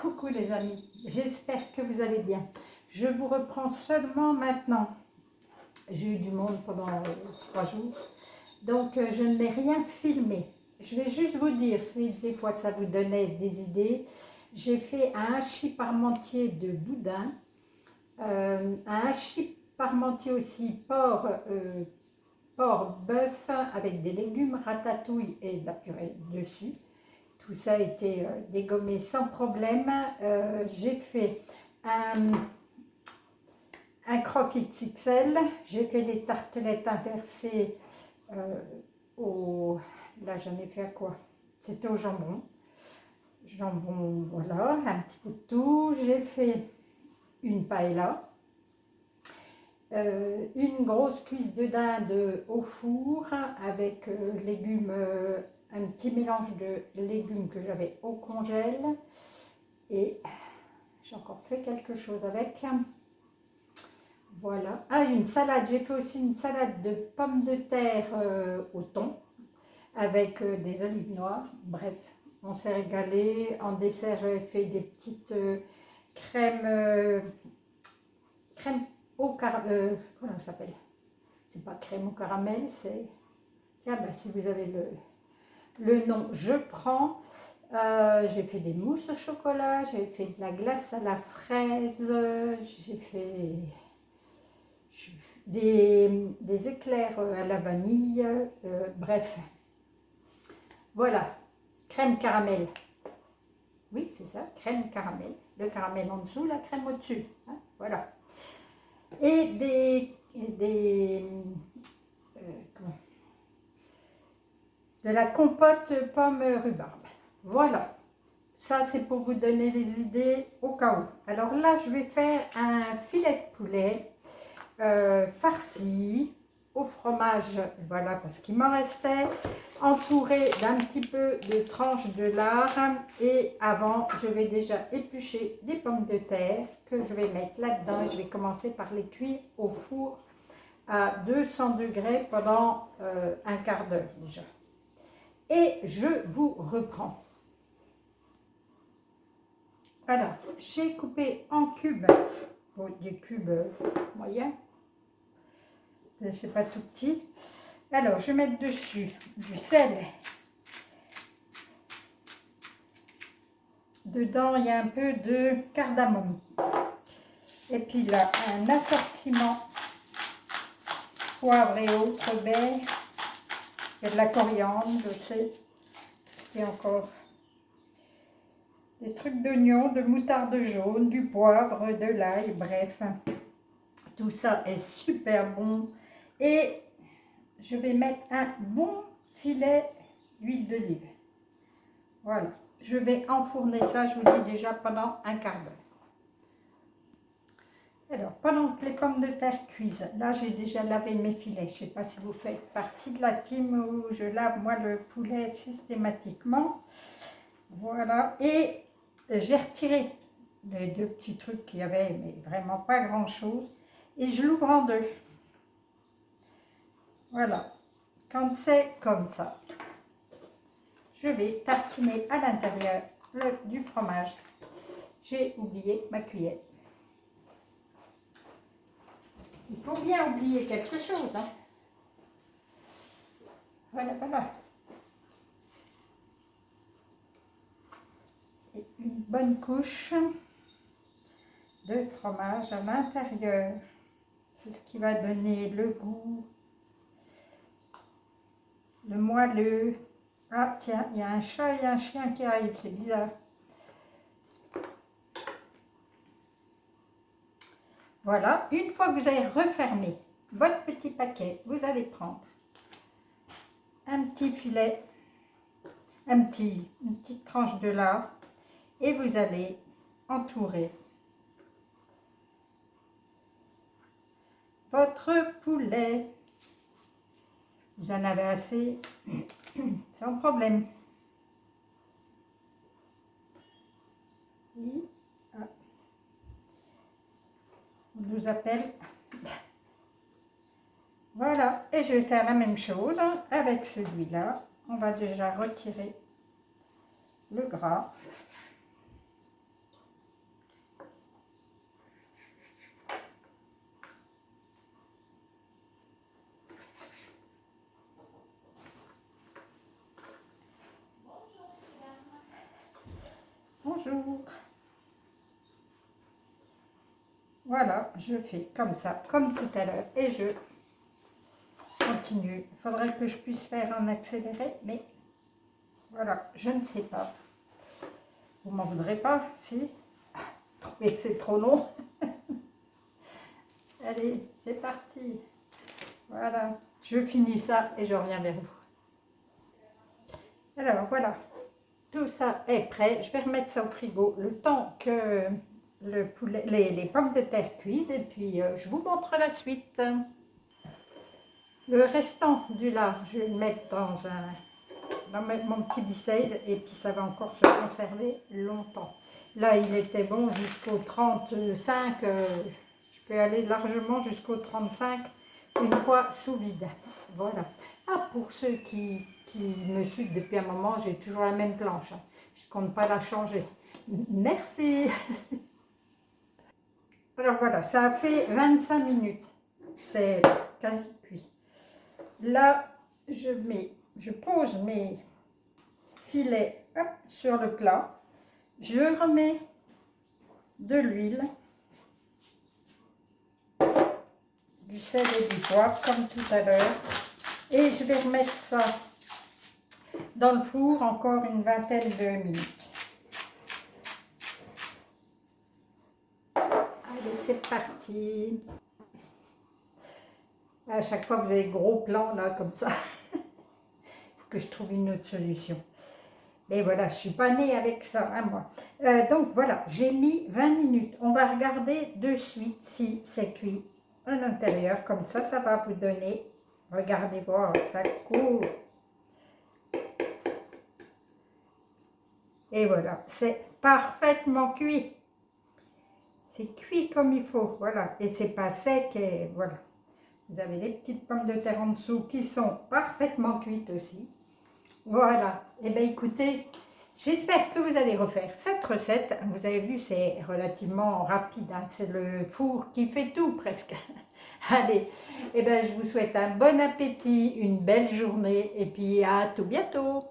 Coucou les amis, j'espère que vous allez bien. Je vous reprends seulement maintenant. J'ai eu du monde pendant 3 jours, donc je n'ai rien filmé. Je vais juste vous dire, si des fois ça vous donnait des idées, j'ai fait un hachis parmentier de boudin, un hachis parmentier aussi porc bœuf avec des légumes, ratatouille et de la purée dessus. Tout ça a été dégommé sans problème. J'ai fait un croque XXL. J'ai fait les tartelettes inversées là j'en ai fait à quoi? C'était au jambon. Jambon, voilà, un petit peu de tout. J'ai fait une paella. Une grosse cuisse de dinde au four avec légumes, un petit mélange de légumes que j'avais au congèle, et j'ai encore fait quelque chose avec. Voilà. Ah, une salade, j'ai fait aussi une salade de pommes de terre au thon avec des olives noires. Bref, on s'est régalé. En dessert, j'avais fait des petites crèmes au caramel. Comment ça s'appelle? C'est pas crème au caramel, c'est... Tiens, bah, si vous avez le nom, je prends. J'ai fait des mousses au chocolat, j'ai fait de la glace à la fraise, j'ai fait des éclairs à la vanille, bref. Voilà, crème caramel. Oui, c'est ça, crème caramel. Le caramel en dessous, la crème au-dessus. Hein, voilà. Et de la compote pomme rhubarbe. Voilà. Ça, c'est pour vous donner des idées au cas où. Alors là, je vais faire un filet de poulet farci au fromage, voilà, parce qu'il m'en restait, entouré d'un petit peu de tranches de lard. Et avant, je vais déjà éplucher des pommes de terre que je vais mettre là-dedans. Et je vais commencer par les cuire au four à 200 degrés pendant un quart d'heure déjà. Et je vous reprends. Alors, j'ai coupé en cubes, bon, des cubes moyens, c'est pas tout petit. Alors, je vais mettre dessus du sel. Dedans, il y a un peu de cardamome. Et puis là, un assortiment poivre et autres baies. Il y a de la coriandre, je sais. Et encore des trucs d'oignon, de moutarde jaune, du poivre, de l'ail, bref. Tout ça est super bon. Et je vais mettre un bon filet d'huile d'olive. Voilà. Je vais enfourner ça, je vous dis déjà, pendant un quart d'heure. Alors, pendant que les pommes de terre cuisent, là j'ai déjà lavé mes filets. Je ne sais pas si vous faites partie de la team où je lave moi le poulet systématiquement. Voilà. Et j'ai retiré les 2 petits trucs qu'il y avait, mais vraiment pas grand chose. Et je l'ouvre en 2. Voilà. Quand c'est comme ça, je vais tartiner à l'intérieur du fromage. J'ai oublié ma cuillère. Il faut bien oublier quelque chose. Hein. Voilà, voilà. Et une bonne couche de fromage à l'intérieur. C'est ce qui va donner le goût, le moelleux. Ah tiens, il y a un chat et un chien qui arrivent, c'est bizarre. Voilà, une fois que vous avez refermé votre petit paquet, vous allez prendre un petit filet, une petite tranche de lard, et vous allez entourer votre poulet. Vous en avez assez, sans problème. Oui. Ah. On nous appelle. Voilà, et je vais faire la même chose avec celui-là. On va déjà retirer le gras. Bonjour. Voilà, je fais comme ça, comme tout à l'heure. Et je continue. Il faudrait que je puisse faire en accéléré, mais voilà, je ne sais pas. Vous m'en voudrez pas, si? Trouvez que c'est trop long. Allez, c'est parti. Voilà, je finis ça et je reviens vers vous. Alors voilà, tout ça est prêt. Je vais remettre ça au frigo le temps que le poulet, les pommes de terre cuisent et puis je vous montre la suite. Le restant du lard, je vais le mettre dans mon petit biceil et puis ça va encore se conserver longtemps. Là, il était bon jusqu'au 35, je peux aller largement jusqu'au 35 une fois sous vide. Voilà. Ah, pour ceux qui me suivent depuis un moment, j'ai toujours la même planche. Hein. Je ne compte pas la changer. Merci. Alors voilà, ça a fait 25 minutes. C'est quasi cuit. Là, je pose mes filets hop, sur le plat. Je remets de l'huile, du sel et du poivre comme tout à l'heure. Et je vais remettre ça dans le four encore une vingtaine de minutes. Allez, c'est parti. À chaque fois que vous avez gros plan là comme ça, il faut que je trouve une autre solution. Et voilà, je ne suis pas née avec ça, hein, moi. Donc voilà, j'ai mis 20 minutes. On va regarder de suite si c'est cuit à l'intérieur. Comme ça va vous donner, regardez voir, ça coule. Et voilà, c'est parfaitement cuit. C'est cuit comme il faut, voilà. Et c'est pas sec, et voilà. Vous avez les petites pommes de terre en dessous qui sont parfaitement cuites aussi. Voilà. Et bien écoutez, j'espère que vous allez refaire cette recette. Vous avez vu, c'est relativement rapide. Hein. C'est le four qui fait tout presque. Allez, et ben je vous souhaite un bon appétit, une belle journée et puis à tout bientôt.